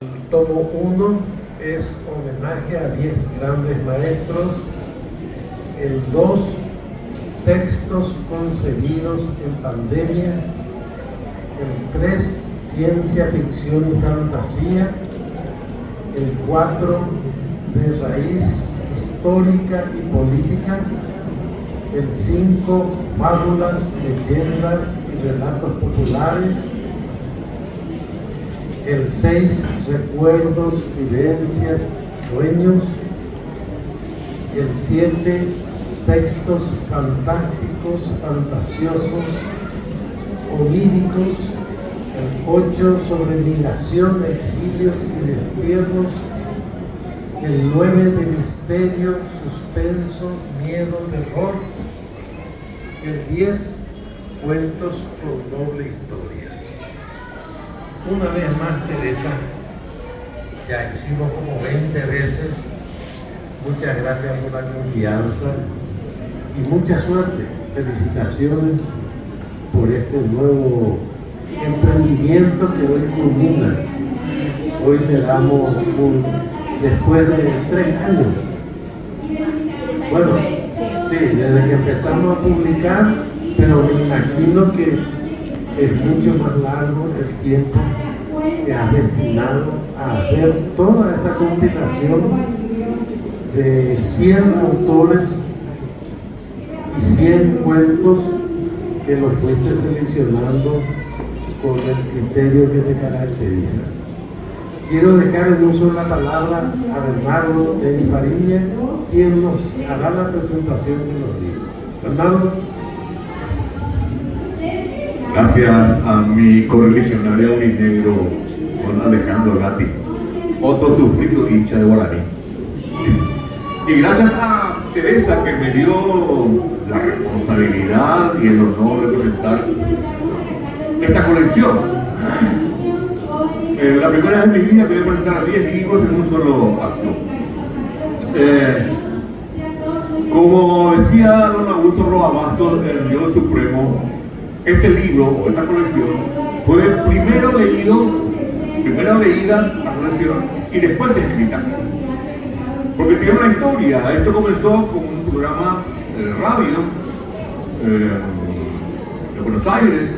El tomo 1 es homenaje a 10 grandes maestros. El 2, textos concebidos en pandemia. El 3, ciencia ficción y fantasía. El 4, de raíz histórica y política. El 5, fábulas, leyendas y relatos populares. El 6, recuerdos, vivencias, sueños. El 7, textos fantásticos, fantasiosos, oníricos. El 8, sobre migración, exilios y destierros. El 9, de misterio, suspenso, miedo, terror. El 10, cuentos con doble historia. Una vez más, Teresa, ya hicimos como 20 veces. Muchas gracias por la confianza y mucha suerte. Felicitaciones por este nuevo emprendimiento que hoy culmina. Hoy le damos después de 3 años. Bueno, sí, desde que empezamos a publicar, pero me imagino que es mucho más largo el tiempo que has destinado a hacer toda esta compilación de 100 autores y 100 cuentos que los fuiste seleccionando con el criterio que te caracteriza. Quiero dejar en uso la palabra a Bernardo de Fariña, quien nos hará la presentación de los libros. Bernardo. Gracias a mi correligionario uninegro, don Alejandro Gatti, otro sufrido hincha de Guaraní. Y gracias a Teresa, que me dio la responsabilidad y el honor de presentar esta colección. La primera vez en mi vida que voy a presentar 10 libros en un solo acto. Como decía don Augusto Roa-Bastos, el Dios Supremo, este libro o esta colección fue primera leída la colección y después escrita, porque tiene una historia. Esto comenzó con un programa de radio de Buenos Aires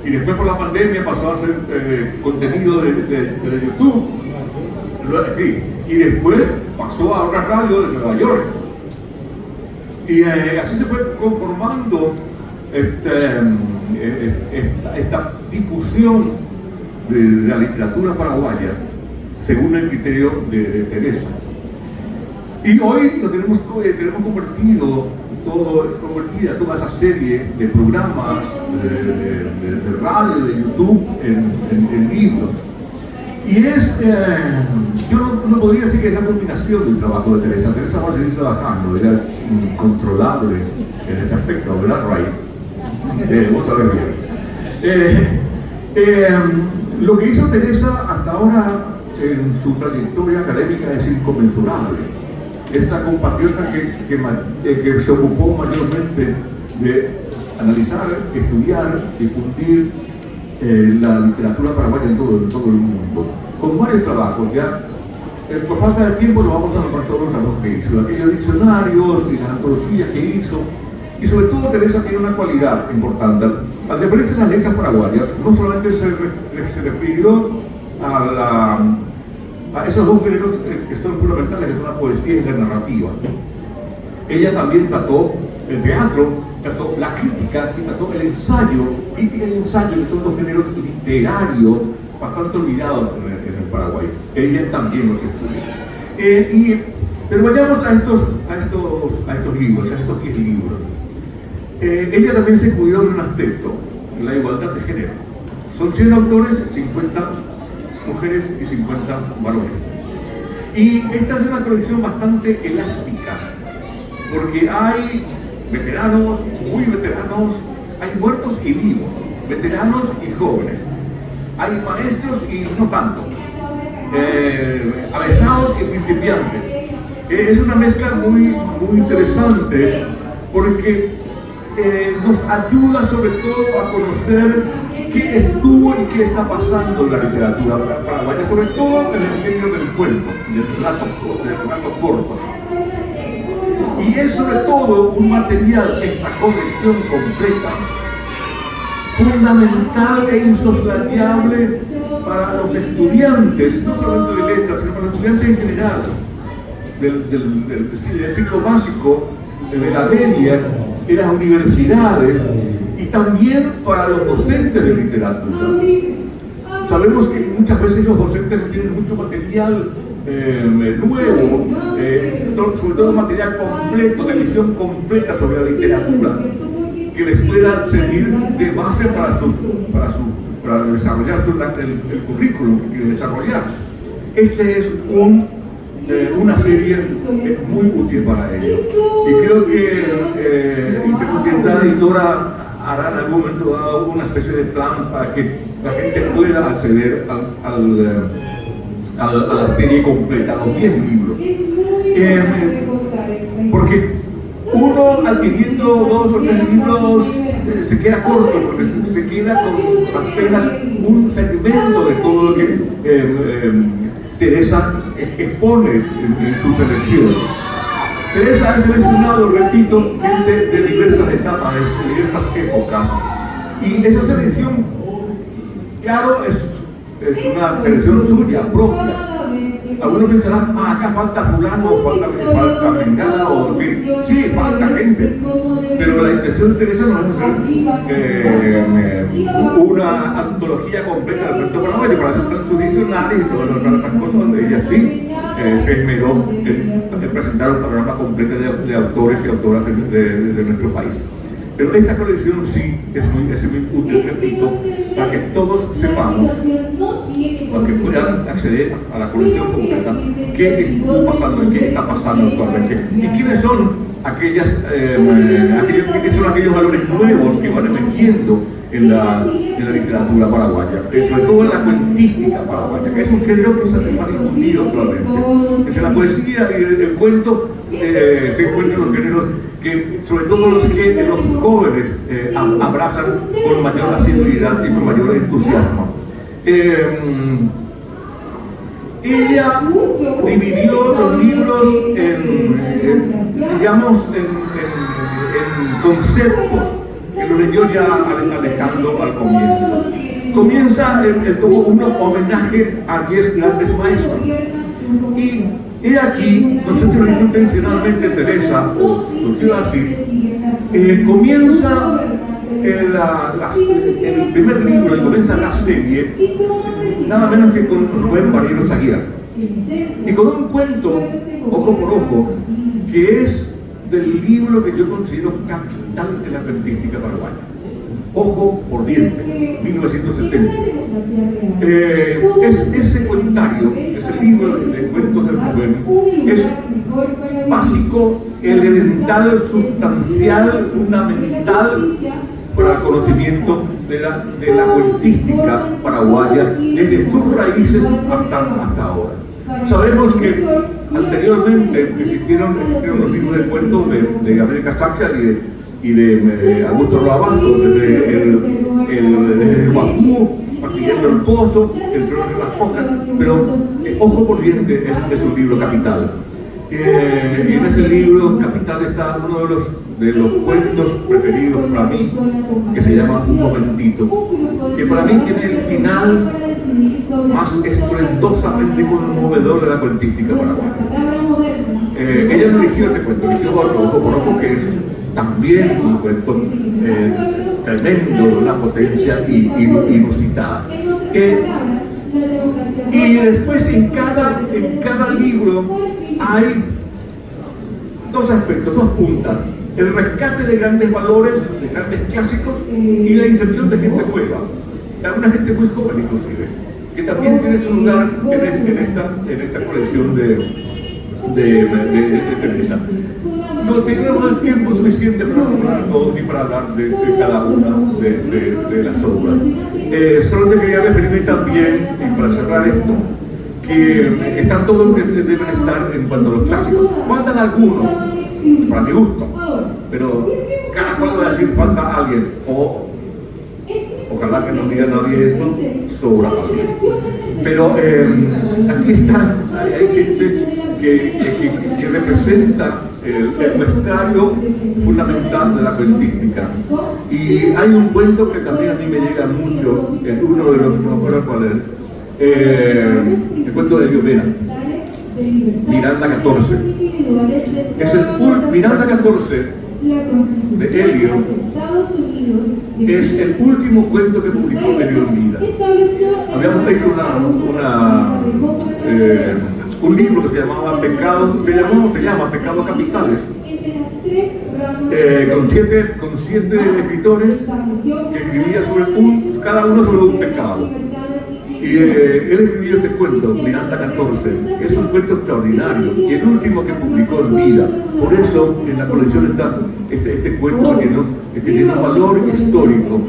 y después por la pandemia pasó a ser contenido de YouTube, sí, y después pasó a otra radio de Nueva York y así se fue conformando esta difusión de la literatura paraguaya según el criterio de Teresa. Y hoy nos tenemos convertida toda esa serie de programas de radio, de YouTube en libros. Y yo no podría decir que es la combinación del trabajo de Teresa. Teresa va a seguir trabajando, ella es incontrolable en este aspecto, ¿verdad, Ray? Vos sabés bien. Lo que hizo Teresa hasta ahora en su trayectoria académica es inconmensurable. Es la compatriota que se ocupó mayormente de analizar, estudiar, difundir la literatura paraguaya en todo el mundo, con varios trabajos. Ya por falta de tiempo no vamos a nombrar todos los trabajos que hizo, aquellos diccionarios y las antologías que hizo. Y sobre todo Teresa tiene una cualidad importante. Al referirse a las letras paraguayas, no solamente se refirió a esos dos géneros que son fundamentales, que son la poesía y la narrativa. Ella también trató el teatro, trató la crítica y trató el ensayo, crítica y ensayo, que son dos géneros literarios bastante olvidados en el Paraguay. Ella también los estudió. Pero vayamos a estos libros, a estos 10 libros. Ella también se cuidó de un aspecto, la igualdad de género. Son 100 autores, 50 mujeres y 50 varones. Y esta es una colección bastante elástica, porque hay veteranos, muy veteranos, hay muertos y vivos, veteranos y jóvenes, hay maestros y no tanto, avesados y principiantes. Es una mezcla muy interesante, porque nos ayuda sobre todo a conocer qué estuvo y qué está pasando en la literatura paraguaya, sobre todo en el género del cuento, del relato corto. Y es sobre todo un material, esta colección completa, fundamental e insoslayable para los estudiantes, no solamente de letras, sino para los estudiantes en general, del ciclo básico, de la media, en las universidades, y también para los docentes de literatura. Sabemos que muchas veces los docentes no tienen mucho material nuevo, sobre todo material completo, de visión completa sobre la literatura, que les pueda servir de base para desarrollar el currículum que quieren desarrollar. Este es una serie muy útil para ello. Y creo que Intercontinental Editora hará en algún momento dado una especie de plan para que la gente pueda acceder a la serie completa, a los 10 libros. Porque uno adquiriendo 2 o 3 libros se queda corto, porque se queda con apenas un segmento de todo lo que Teresa expone en su selección. Teresa ha seleccionado, repito, gente de diversas etapas, de diversas épocas. Y esa selección, claro, es una selección suya, propia. Algunos pensarán, acá falta fulano, falta mengana, o sí, falta gente. Pero la intención de Teresa no es hacer una antología completa del cuento paraguayo, para hacer tantos diccionarios y todas otras cosas, donde ella sí se esmeró en presentar un panorama completo de autores y autoras de nuestro país. Pero esta colección sí es muy útil, repito, para que todos sepamos, para que puedan acceder a la colección completa, qué estuvo pasando y qué está pasando actualmente. Y quiénes son aquellos valores nuevos que van emergiendo en la literatura paraguaya, sobre todo en la cuentística paraguaya, que es un género que se hace más difundido actualmente. Entre la poesía y el cuento se encuentran los géneros que, sobre todo los jóvenes, abrazan con mayor asiduidad y con mayor entusiasmo. Ella dividió los libros en conceptos que lo leyó ya Alejandro al comienzo. Comienza el tomo 1, homenaje a 10 grandes maestros. Y he aquí, no sé si lo hizo intencionalmente Teresa, o surgió así, comienza el primer libro y comienza la serie, nada menos que con Rubén Barriero Saguier. Y con un cuento, Ojo por Ojo, que es del libro que yo considero capital en la cuentística paraguaya. Ojo por Diente, 1970. Ese cuentario, ese libro de cuentos del Rubén, es básico, elemental, sustancial, fundamental para el conocimiento de la cuentística paraguaya, desde sus raíces hasta ahora. Sabemos que anteriormente existieron los libros de cuentos de Gabriel Castacha y de Augusto Roabanto, desde el Guajú, Persiguiendo el Pozo, El Trono de las Hojas, pero Ojo por Diente es un libro capital. Y en ese libro capital está uno de los cuentos preferidos para mí, que se llama Un Momentito, que para mí tiene el final más estruendosamente conmovedor de la cuentística paraguaya. Ella no eligió este cuento, eligió otro, Ojo por Ojo, que es también un cuento tremendo, de una potencia inusitada. Y después en cada libro hay dos aspectos, dos puntas: el rescate de grandes valores, de grandes clásicos, y la inserción de gente nueva, alguna gente muy joven inclusive, que también tiene su lugar en esta colección de Teresa. No tenemos el tiempo suficiente para nombrar a todos y para hablar de cada una de las obras. Solo te quería referirme también, y para cerrar esto, que están todos que deben estar en cuanto a los clásicos. Faltan algunos, para mi gusto, pero cada cual va a decir falta alguien, o ojalá que no diga nadie esto, sobra alguien. Pero aquí está, hay gente que representa el muestrario fundamental de la cuentística. Y hay un cuento que también a mí me llega mucho, en uno de los, no me acuerdo cuál es, el cuento de Elio Vera, Miranda 14. Es Miranda 14 de Elio, es el último cuento que publicó Elio en vida. Habíamos hecho un libro que se llamaba se llama Pecados Capitales, con siete escritores que escribían sobre cada uno sobre un pecado. Y él escribió este cuento, Miranda 14, que es un cuento extraordinario y el último que publicó en vida. Por eso en la colección está este cuento que tiene un valor histórico.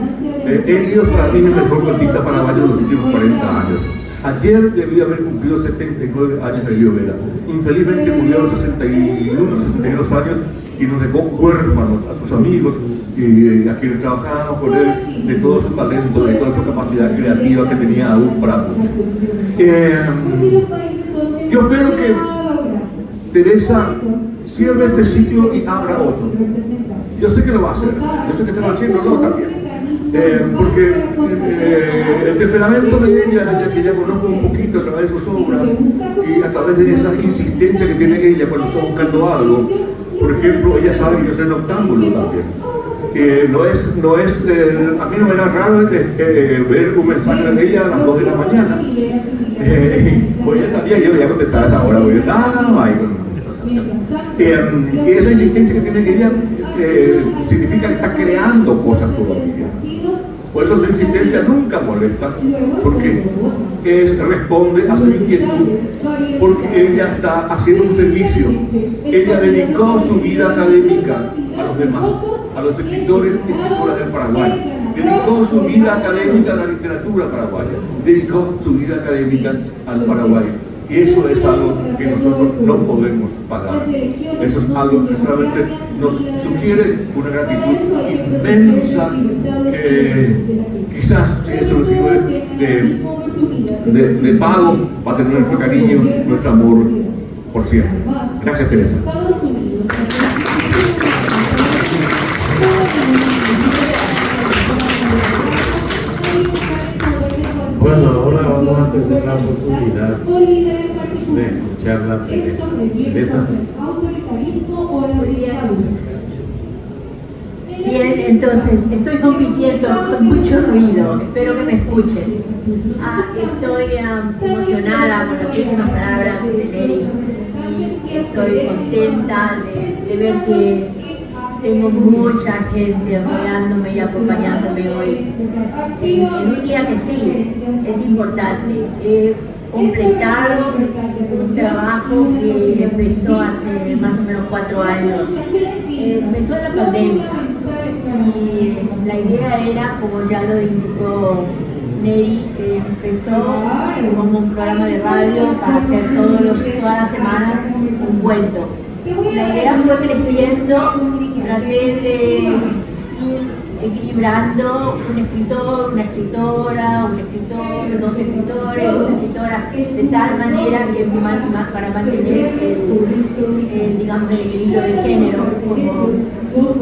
Elio para mí es el mejor cuentista paraguayo de los últimos 40 años. Ayer debía haber cumplido 79 años Elio Vera. Infelizmente murió a los 61, 62 años y nos dejó huérfanos a sus amigos y a quienes trabajábamos con él, de todo su talento, de toda su capacidad creativa que tenía aún para mucho. Yo espero que Teresa cierre este ciclo y abra otro. Yo sé que lo va a hacer, yo sé que están haciéndolo también. Porque el temperamento de ella, que ya conozco un poquito a través de sus obras y a través de esa insistencia que tiene ella cuando está buscando algo. Por ejemplo, ella sabe que yo soy noctámbulo también. A mí no me era raro ver un mensaje de ella a las 2 de la mañana. Pues ella sabía que yo le iba a contestar a esa hora, porque y esa insistencia que tiene ella significa que está creando cosas todavía. Por eso su insistencia nunca molesta, porque responde a su inquietud, porque ella está haciendo un servicio. Ella dedicó su vida académica a los demás, a los escritores y escritoras del Paraguay. Dedicó su vida académica a la literatura paraguaya. Dedicó su vida académica al Paraguay. Y eso es algo que nosotros no podemos pagar. Eso es algo que solamente nos sugiere una gratitud inmensa, que quizás si eso nos sirve de pago, va a tener nuestro cariño, nuestro amor por siempre. Gracias, Teresa. Bueno, ahora vamos a tener la oportunidad de escuchar a Teresa. Teresa. Bien, entonces estoy compitiendo con mucho ruido, espero que me escuchen. Estoy emocionada con las últimas palabras de Neri y estoy contenta de ver que tengo mucha gente apoyándome y acompañándome hoy. En un día que sí, es importante. He completado un trabajo que empezó hace más o menos 4 años. Empezó en la pandemia y la idea era, como ya lo indicó Neri, empezó como un programa de radio para hacer todas las semanas un cuento. La idea fue creciendo, traté de ir equilibrando un escritor, una escritora, un escritor, 2 escritores, 2 escritoras, de tal manera que para mantener digamos, el equilibrio de género, como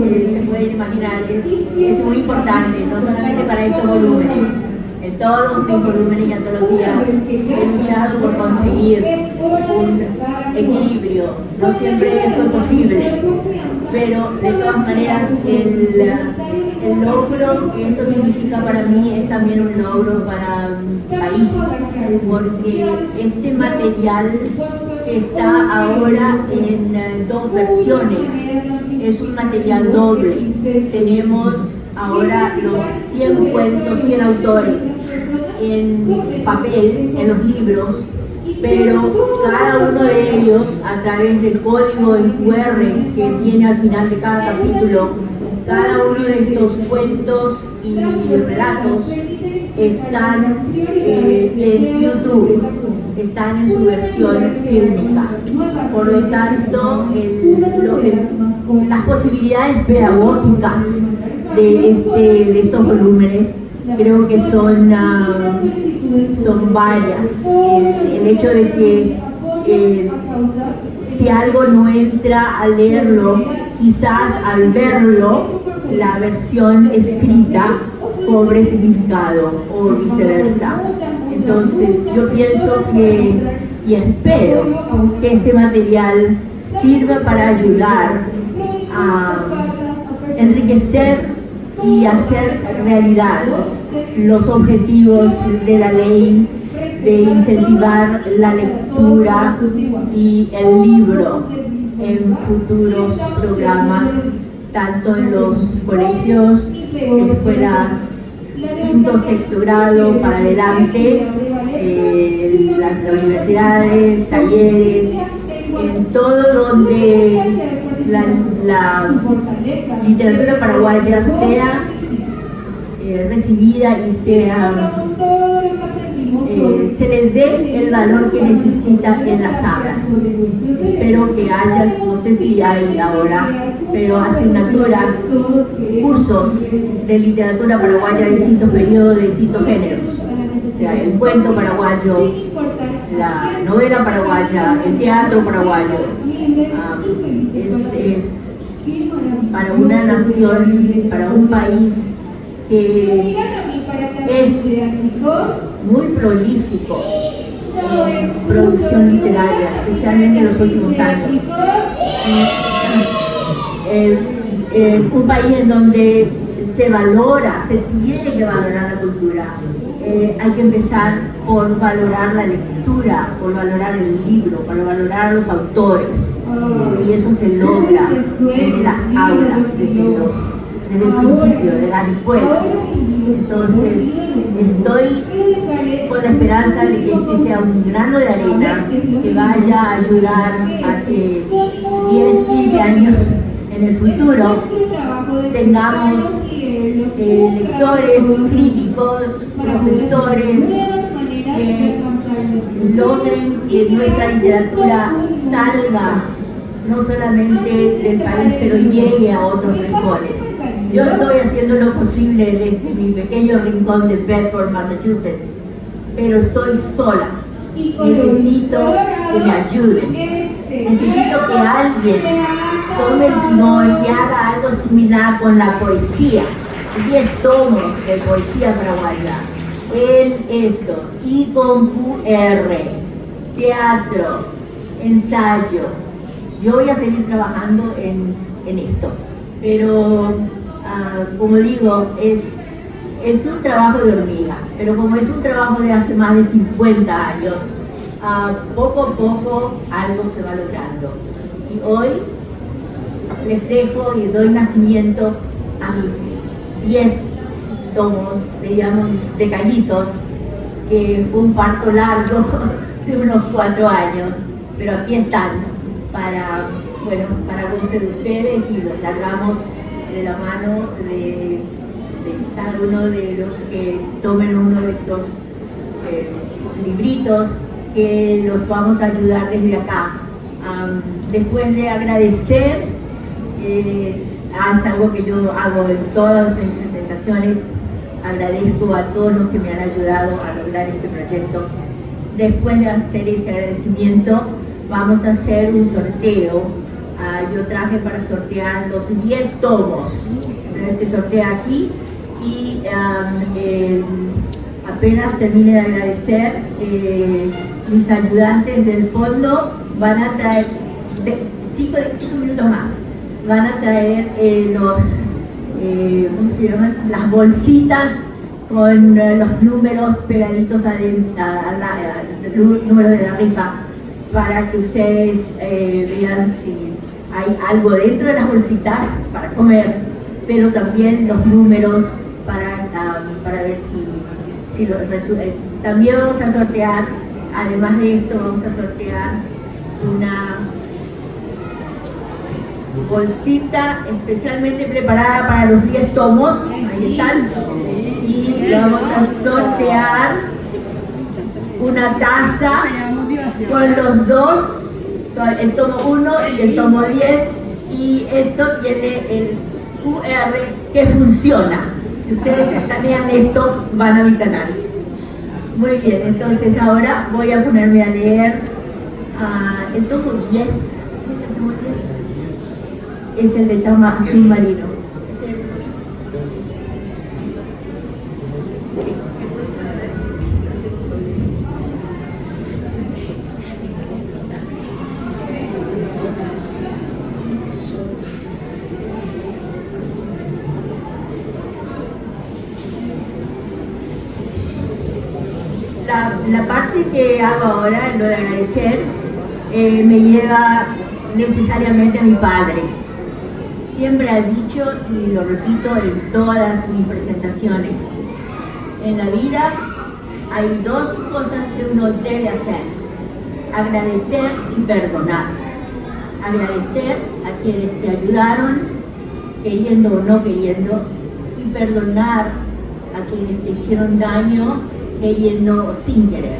se pueden imaginar, es muy importante, no solamente para estos volúmenes. En todos mis volúmenes y antologías he luchado por conseguir un equilibrio. No siempre fue posible, pero de todas maneras el logro que esto significa para mí es también un logro para mi país, porque este material que está ahora en 2 versiones es un material doble. Tenemos ahora los 100 cuentos, 100 autores en papel, en los libros, pero cada uno de ellos, a través del código del QR que tiene al final de cada capítulo, cada uno de estos cuentos y relatos están en YouTube. están en su versión fílmica. Por lo tanto, las posibilidades pedagógicas de estos volúmenes creo que son varias. El hecho de que si algo no entra al leerlo, quizás al verlo, la versión escrita cobre significado o viceversa. Entonces yo pienso y espero que este material sirva para ayudar a enriquecer y hacer realidad los objetivos de la ley de incentivar la lectura y el libro en futuros programas, tanto en los colegios, escuelas quinto, sexto grado para adelante, las universidades, talleres, en todo donde la literatura paraguaya sea recibida y se les dé el valor que necesita en las aulas. Espero que haya, no sé si hay ahora, pero asignaturas, cursos de literatura paraguaya de distintos periodos, de distintos géneros. O sea, el cuento paraguayo, la novela paraguaya, el teatro paraguayo. Es para una nación, para un país que es muy prolífico en producción literaria, especialmente en los últimos años. Un país en donde se valora, se tiene que valorar la cultura. Hay que empezar por valorar la lectura, por valorar el libro, por valorar a los autores. Y eso se logra desde las aulas, desde el principio, de las escuelas. Entonces, estoy con la esperanza de que este sea un grano de arena que vaya a ayudar a que 10, 15 años en el futuro tengamos lectores, críticos, profesores que logren que nuestra literatura salga no solamente del país, pero llegue a otros rincones. Yo estoy haciendo lo posible desde mi pequeño rincón de Bedford, Massachusetts, pero estoy sola. Necesito que me ayuden. Necesito que alguien tome el timón y haga algo similar con la poesía. 10 tomos de poesía paraguaya en esto, y con QR, teatro, ensayo. Yo voy a seguir trabajando en esto, pero como digo, es un trabajo de hormiga, pero como es un trabajo de hace más de 50 años, poco a poco algo se va logrando. Y hoy les dejo y doy nacimiento a mis 10 tomos, le llamo de callizos, que fue un parto largo de unos 4 años, pero aquí están para goce de ustedes, y los largamos de la mano de cada uno de los que tomen uno de estos libritos, que los vamos a ayudar desde acá. Después de agradecer, es algo que yo hago en todas mis presentaciones, agradezco a todos los que me han ayudado a lograr este proyecto. Después de hacer ese agradecimiento, vamos a hacer un sorteo. Yo traje para sortear los 10 tomos. Se sortea aquí, y apenas termine de agradecer, mis ayudantes del fondo van a traer 5 minutos más. Van a traer ¿cómo se llaman? Las bolsitas con los números pegaditos al número de la rifa, para que ustedes vean si hay algo dentro de las bolsitas para comer, pero también los números para ver si los resulta. También vamos a sortear, además de esto, vamos a sortear una bolsita especialmente preparada para los 10 tomos, ahí están, y vamos a sortear una taza con los dos, con el tomo 1 y el tomo 10, y esto tiene el QR que funciona. Si ustedes escanean esto, van a mi canal. Muy bien, entonces ahora voy a ponerme a leer el tomo 10. ¿Es el tomo 10? Es el de Tama Azul Marino. La parte que hago ahora, lo de agradecer, me lleva necesariamente a mi padre. Siempre ha dicho, y lo repito en todas mis presentaciones, en la vida hay dos cosas que uno debe hacer: agradecer y perdonar. Agradecer a quienes te ayudaron, queriendo o no queriendo, y perdonar a quienes te hicieron daño, queriendo o sin querer.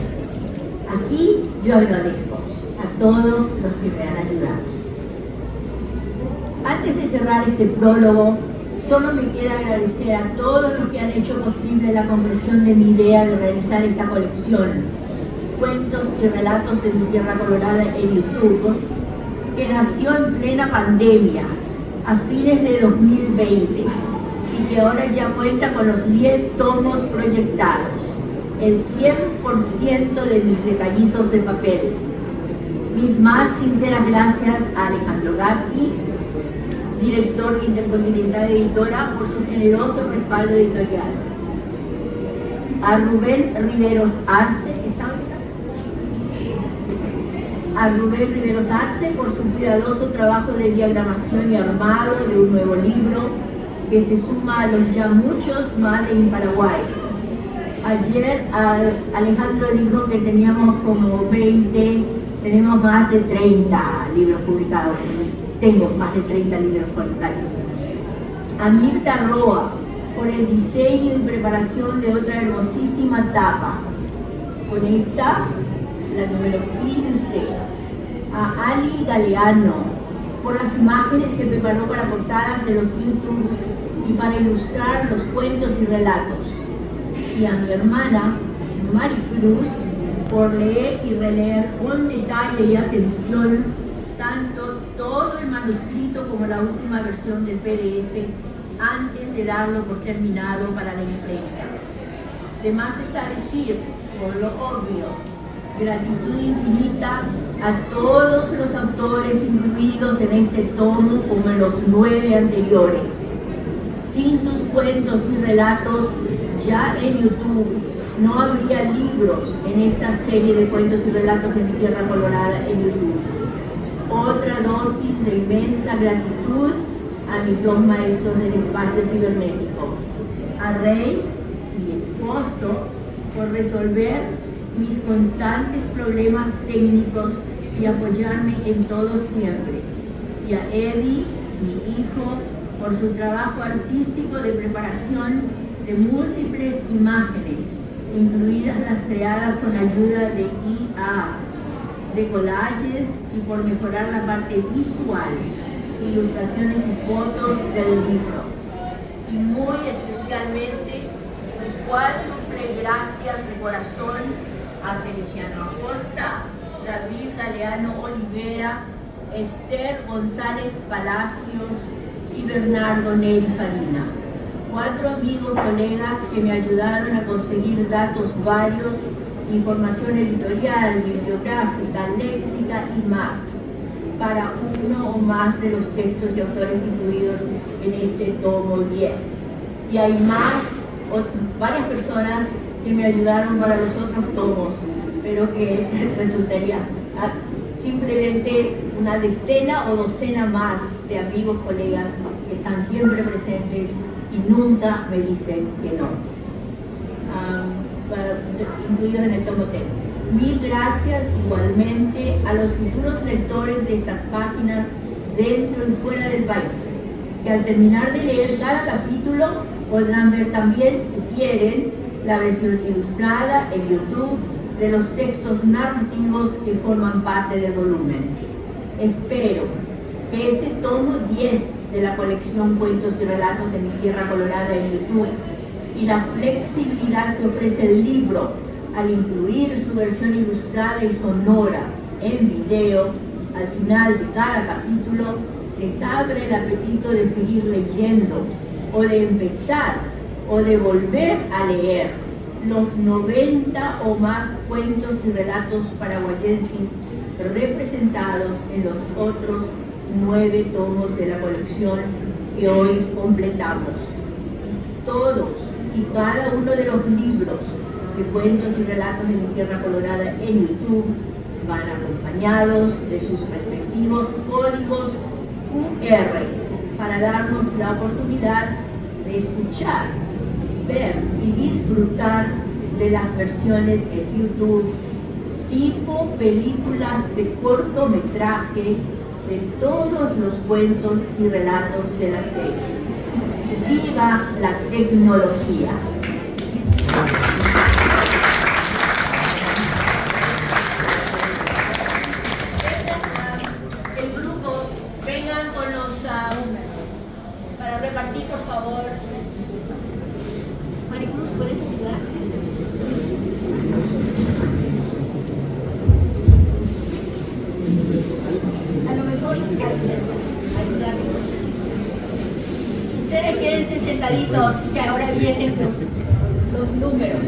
Aquí yo agradezco a todos los que me han ayudado. Antes de cerrar este prólogo, solo me queda agradecer a todos los que han hecho posible la conclusión de mi idea de realizar esta colección, cuentos y relatos de mi tierra colorada en YouTube, que nació en plena pandemia, a fines de 2020, y que ahora ya cuenta con los 10 tomos proyectados, el 100% de mis recallizos de papel. Mis más sinceras gracias a Alejandro Gatti, director de Intercontinental Editora, por su generoso respaldo editorial. A Rubén Riveros Arce, por su cuidadoso trabajo de diagramación y armado de un nuevo libro que se suma a los ya muchos Made in Paraguay. Ayer Alejandro dijo que teníamos como 20, tenemos más de 30 libros publicados. Tengo más de 30 libros publicados. A Mirta Roa, por el diseño y preparación de otra hermosísima tapa. Con esta, la número 15. A Ali Galeano, por las imágenes que preparó para portadas de los YouTubes y para ilustrar los cuentos y relatos. Y a mi hermana, Maricruz, por leer y releer con detalle y atención tanto todo el manuscrito como la última versión del PDF antes de darlo por terminado para la imprenta. De más está decir, por lo obvio, gratitud infinita a todos los autores incluidos en este tomo como en los 9 anteriores. Sin sus cuentos y relatos, ya en YouTube no habría libros en esta serie de cuentos y relatos de mi tierra colorada en YouTube. Otra dosis de inmensa gratitud a mis dos maestros del espacio cibernético, a Rey, mi esposo, por resolver mis constantes problemas técnicos y apoyarme en todo siempre, y a Eddie, mi hijo, por su trabajo artístico de preparación de múltiples imágenes, incluidas las creadas con ayuda de IA, de collages, y por mejorar la parte visual, ilustraciones y fotos del libro. Y muy especialmente, un cuádruple gracias de corazón a Feliciano Acosta, David Galeano Olivera, Esther González Palacios y Bernardo Neri Farina. 4 amigos, colegas que me ayudaron a conseguir datos varios, información editorial, bibliográfica, léxica y más, para uno o más de los textos y autores incluidos en este tomo 10. Y hay más, varias personas que me ayudaron para los otros tomos, pero que resultaría simplemente una decena o docena más de amigos, colegas que están siempre presentes y nunca me dicen que no, incluidos en el tomo 10. Mil gracias igualmente a los futuros lectores de estas páginas dentro y fuera del país, que al terminar de leer cada capítulo podrán ver también, si quieren, la versión ilustrada en YouTube de los textos narrativos que forman parte del volumen. Espero que este tomo 10 de la colección Cuentos y Relatos en mi Tierra Colorada en YouTube y la flexibilidad que ofrece el libro al incluir su versión ilustrada y sonora en video al final de cada capítulo les abre el apetito de seguir leyendo o de empezar o de volver a leer los 90 o más cuentos y relatos paraguayenses representados en los otros 9 tomos de la colección que hoy completamos. Todos y cada uno de los libros de cuentos y relatos de mi Tierra Colorada en YouTube van acompañados de sus respectivos códigos QR para darnos la oportunidad de escuchar, ver y disfrutar de las versiones en YouTube tipo películas de cortometraje de todos los cuentos y relatos de la serie. ¡Viva la tecnología! El grupo, vengan con los para repartir, por favor. Maricruz, ¿puedes ayudar? A lo mejor ayudarnos. Ustedes quédense sentaditos, que ahora vienen los números.